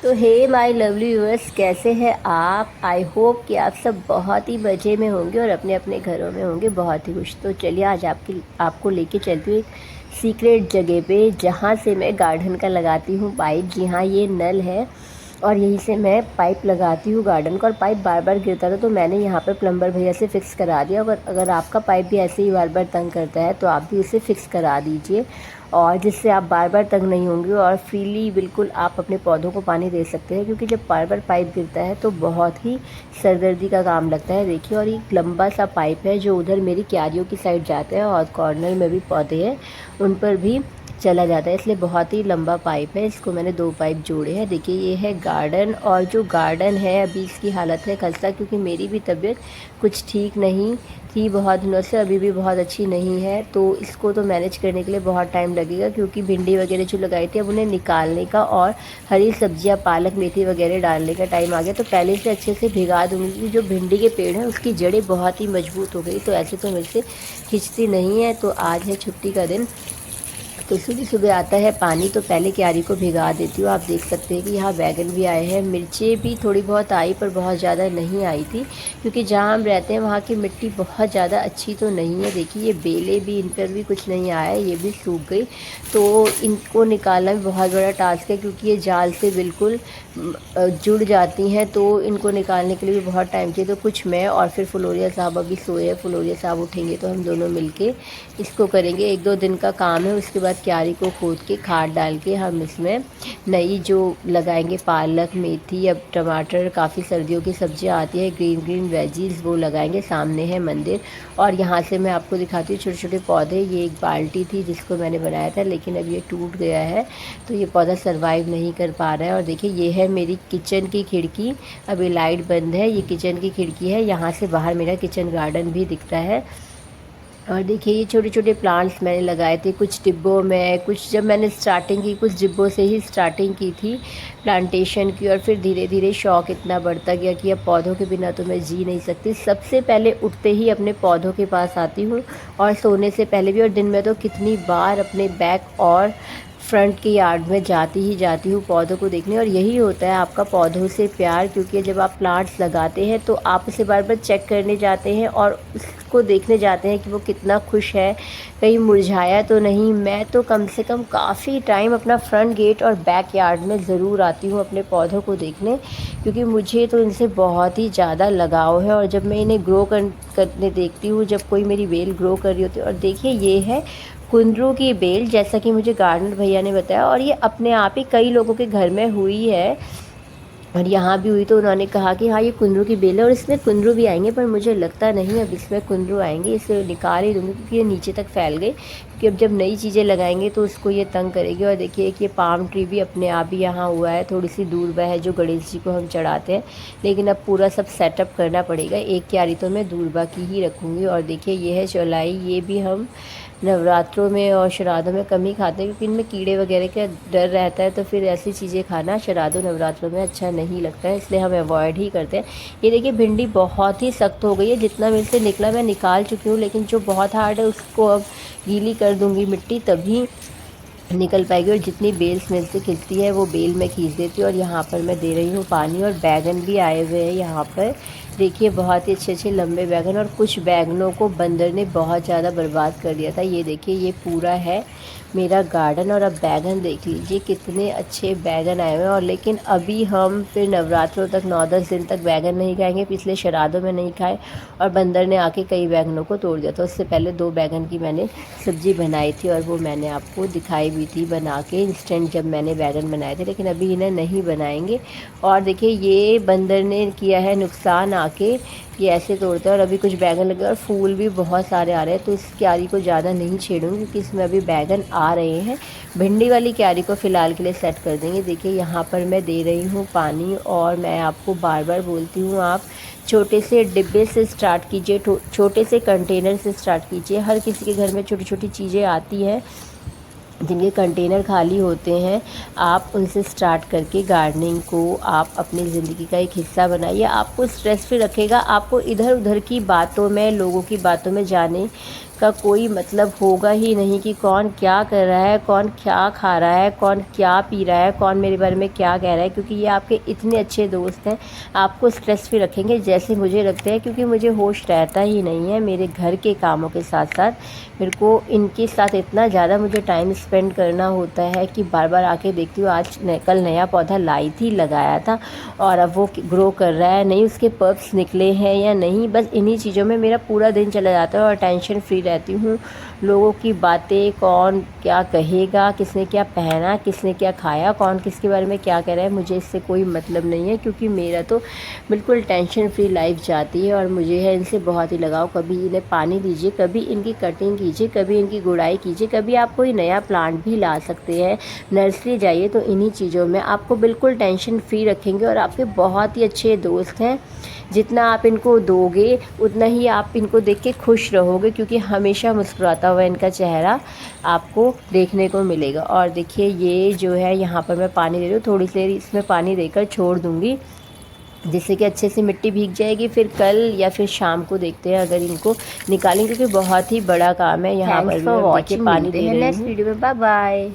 तो hey my lovely viewers, कैसे हैं आप। आई होप कि आप सब बहुत ही मज़े में होंगे और अपने अपने घरों में होंगे बहुत ही खुश। तो चलिए आज आपको लेके चलती हूँ एक सीक्रेट जगह पे, जहाँ से मैं गार्डन का लगाती हूँ पाइप। जी हाँ, ये नल है और यहीं से मैं पाइप लगाती हूँ गार्डन का। और पाइप बार बार गिरता था तो मैंने यहाँ पर प्लम्बर भैया से फ़िक्स करा दिया। अगर आपका पाइप भी ऐसे ही बार बार तंग करता है तो आप भी उसे फ़िक्स करा दीजिए, और जिससे आप बार बार तंग नहीं होंगे और फ्रीली बिल्कुल आप अपने पौधों को पानी दे सकते हैं। क्योंकि जब बार बार पाइप गिरता है तो बहुत ही सरदर्दी का काम लगता है। देखिए, और एक लंबा सा पाइप है जो उधर मेरी क्यारियों की साइड जाता है, और कॉर्नर में भी पौधे हैं उन पर भी चला जाता है, इसलिए बहुत ही लंबा पाइप है। इसको मैंने 2 पाइप जोड़े हैं। देखिए, ये है गार्डन, और जो गार्डन है अभी इसकी हालत है खस्ता, क्योंकि मेरी भी तबीयत कुछ ठीक नहीं थी बहुत दिनों से, अभी भी बहुत अच्छी नहीं है। तो इसको तो मैनेज करने के लिए बहुत टाइम लगेगा, क्योंकि भिंडी वगैरह जो लगाई थी अब उन्हें निकालने का और हरी सब्जियां पालक मेथी वगैरह डालने का टाइम आ गया। तो पहले से अच्छे से भिगा दूँगी। जो भिंडी के पेड़ हैं उसकी जड़ें बहुत ही मजबूत हो गई, तो ऐसे तो मेरे से खिंचती नहीं है। तो आज है छुट्टी का दिन, तो सुबह सुबह आता है पानी, तो पहले क्यारी को भिगा देती हूँ। आप देख सकते हैं कि यहाँ बैगन भी आए हैं, मिर्चें भी थोड़ी बहुत आई पर बहुत ज़्यादा नहीं आई थी, क्योंकि जहाँ हम रहते हैं वहाँ की मिट्टी बहुत ज़्यादा अच्छी तो नहीं है। देखिए, ये बेलें भी, इन पर भी कुछ नहीं आया है, ये भी सूख गई। तो इनको निकालना भी बहुत बड़ा टास्क है, क्योंकि ये जाल से बिल्कुल जुड़ जाती हैं, तो इनको निकालने के लिए भी बहुत टाइम चाहिए। तो कुछ मैं और फिर फ्लोरिया साहब अभी सोए हैं, फ्लोरिया साहब उठेंगे तो हम दोनों मिलके इसको करेंगे। 1-2 दिन का काम है। उसके बाद क्यारी को खोद के खाद डाल के हम इसमें नई जो लगाएंगे पालक मेथी, अब टमाटर, काफ़ी सर्दियों की सब्जियां आती है, ग्रीन ग्रीन वेजीज, वो लगाएंगे। सामने है मंदिर, और यहाँ से मैं आपको दिखाती हूँ छोटे छोटे पौधे। ये एक बाल्टी थी जिसको मैंने बनाया था, लेकिन अब ये टूट गया है, तो ये पौधा सर्वाइव नहीं कर पा रहा है। और देखिए, ये है मेरी किचन की खिड़की। अभी लाइट बंद है, ये किचन की खिड़की है, यहाँ से बाहर मेरा किचन गार्डन भी दिखता है। और देखिए, ये छोटे छोटे प्लांट्स मैंने लगाए थे कुछ डिब्बों में, कुछ जब मैंने स्टार्टिंग की कुछ डिब्बों से ही स्टार्टिंग की थी प्लांटेशन की, और फिर धीरे धीरे शौक़ इतना बढ़ता गया कि अब पौधों के बिना तो मैं जी नहीं सकती। सबसे पहले उठते ही अपने पौधों के पास आती हूँ, और सोने से पहले भी, और दिन में तो कितनी बार अपने बैक और फ्रंट के यार्ड में जाती हूँ पौधों को देखने। और यही होता है आपका पौधों से प्यार, क्योंकि जब आप प्लांट्स लगाते हैं तो आप उसे बार बार चेक करने जाते हैं और उसको देखने जाते हैं कि वो कितना खुश है, कहीं मुरझाया तो नहीं। मैं तो कम से कम काफ़ी टाइम अपना फ्रंट गेट और बैक यार्ड में ज़रूर आती हूँ अपने पौधों को देखने, क्योंकि मुझे तो इनसे बहुत ही ज़्यादा लगाव है। और जब मैं इन्हें ग्रो करने देखती हूँ, जब कोई मेरी बेल ग्रो कर रही होती है, और देखिए ये है कुंदरू की बेल, जैसा कि मुझे गार्डनर भैया ने बताया, और ये अपने आप ही कई लोगों के घर में हुई है, और यहाँ भी हुई। तो उन्होंने कहा कि हाँ, ये कुंदरू की बेल है और इसमें कुंदरू भी आएंगे, पर मुझे लगता नहीं अब इसमें कुंदरू आएंगे। इसे निकाल ही दूँगी, क्योंकि ये नीचे तक फैल गई। क्योंकि अब जब नई चीज़ें लगाएंगे तो उसको ये तंग करेगी। और देखिए कि ये पाम ट्री भी अपने आप ही यहाँ हुआ है, थोड़ी सी दूर वह है जो गणेश जी को हम चढ़ाते हैं, लेकिन अब पूरा सब सेटअप करना पड़ेगा। एक क्यारी तो मैं दूरबा की ही रखूँगी। और देखिए, ये है चौलाई, ये भी हम नवरात्रों में और श्राद्धों में कम ही खाते हैं, क्योंकि इनमें कीड़े वगैरह का डर रहता है, तो फिर ऐसी चीज़ें खाना श्राद्धों नवरात्रों में अच्छा नहीं लगता है, इसलिए हम अवॉइड ही करते हैं। ये देखिए, भिंडी बहुत ही सख्त हो गई है, जितना मेरे से निकला मैं निकाल चुकी हूँ, लेकिन जो बहुत हार्ड है उसको अब गीली कर दूँगी मिट्टी, तभी निकल पाएगी। और जितनी बेल्स मेरे से खिंचती है वो बेल मैं खींच देती हूँ। और यहाँ पर मैं दे रही हूँ पानी, और बैगन भी आए हुए हैं यहाँ पर। देखिए, बहुत ही अच्छे अच्छे लंबे बैगन, और कुछ बैगनों को बंदर ने बहुत ज़्यादा बर्बाद कर दिया था। ये देखिए, ये पूरा है मेरा गार्डन, और अब बैगन देख लीजिए कितने अच्छे बैगन आए हुए हैं। और लेकिन अभी हम फिर नवरात्रों तक 9-10 दिन तक बैगन नहीं खाएंगे, पिछले श्राद्धों में नहीं खाए, और बंदर ने आके कई बैगनों को तोड़ दिया था। उससे पहले 2 बैगन की मैंने सब्ज़ी बनाई थी, और वो मैंने आपको दिखाई भी थी बना के इंस्टेंट, जब मैंने बैगन बनाए थे, लेकिन अभी इन्हें नहीं बनाएंगे। और देखिए, ये बंदर ने किया है नुकसान आके, ये ऐसे तोड़ते हैं। और अभी कुछ बैगन लगे और फूल भी बहुत सारे आ रहे हैं, तो इस क्यारी को ज़्यादा नहीं छेड़ूंगी, क्योंकि इसमें अभी बैगन आ रहे हैं। भिंडी वाली क्यारी को फ़िलहाल के लिए सेट कर देंगे। देखिए, यहाँ पर मैं दे रही हूँ पानी, और मैं आपको बार बार बोलती हूँ, आप छोटे से डिब्बे से स्टार्ट कीजिए, छोटे से कंटेनर से स्टार्ट कीजिए। हर किसी के घर में छोटी छोटी चीज़ें आती हैं जिनके कंटेनर खाली होते हैं, आप उनसे स्टार्ट करके गार्डनिंग को आप अपनी ज़िंदगी का एक हिस्सा बनाइए। आपको स्ट्रेस फ्री रखेगा, आपको इधर उधर की बातों में, लोगों की बातों में जाने का कोई मतलब होगा ही नहीं कि कौन क्या कर रहा है, कौन क्या खा रहा है, कौन क्या पी रहा है, कौन मेरे बारे में क्या कह रहा है, क्योंकि ये आपके इतने अच्छे दोस्त हैं। आपको स्ट्रेस फ्री रखेंगे जैसे मुझे लगता है, क्योंकि मुझे होश रहता ही नहीं है मेरे घर के कामों के साथ साथ। मेरे को इनके साथ इतना ज़्यादा मुझे टाइम स्पेंड करना होता है कि बार बार आके देखती हूँ। आज कल नया पौधा लाई थी, लगाया था, और अब वो ग्रो कर रहा है नहीं, उसके पल्प्स निकले हैं या नहीं, बस इन्हीं चीज़ों में मेरा पूरा दिन चला जाता है और टेंशन फ्री रहती हूँ। लोगों की बातें, कौन क्या कहेगा, किसने क्या पहना, किसने क्या खाया, कौन किसके बारे में क्या कह रहा है, मुझे इससे कोई मतलब नहीं है, क्योंकि मेरा तो बिल्कुल टेंशन फ्री लाइफ जाती है और मुझे है इनसे बहुत ही लगाव। कभी इन्हें पानी दीजिए, कभी इनकी कटिंग कीजिए, कभी इनकी गुड़ाई कीजिए, कभी आप कोई नया प्लांट भी ला सकते हैं। नर्सरी जाइए तो इन्हीं चीज़ों में आपको बिल्कुल टेंशन फ्री रखेंगे और आपके बहुत ही अच्छे दोस्त हैं। जितना आप इनको दोगे उतना ही आप इनको देख के खुश रहोगे, क्योंकि हमेशा मुस्कुराता हुआ इनका चेहरा आपको देखने को मिलेगा। और देखिए ये जो है, यहाँ पर मैं पानी दे रही हूँ, थोड़ी सी देर इसमें पानी देकर छोड़ दूँगी जिससे कि अच्छे से मिट्टी भीग जाएगी। फिर कल या फिर शाम को देखते हैं अगर इनको निकालेंगे, क्योंकि बहुत ही बड़ा काम है। यहाँ पर भी देखिए पानी दे रही हूँ। नेक्स्ट वीडियो में, बाय बाय।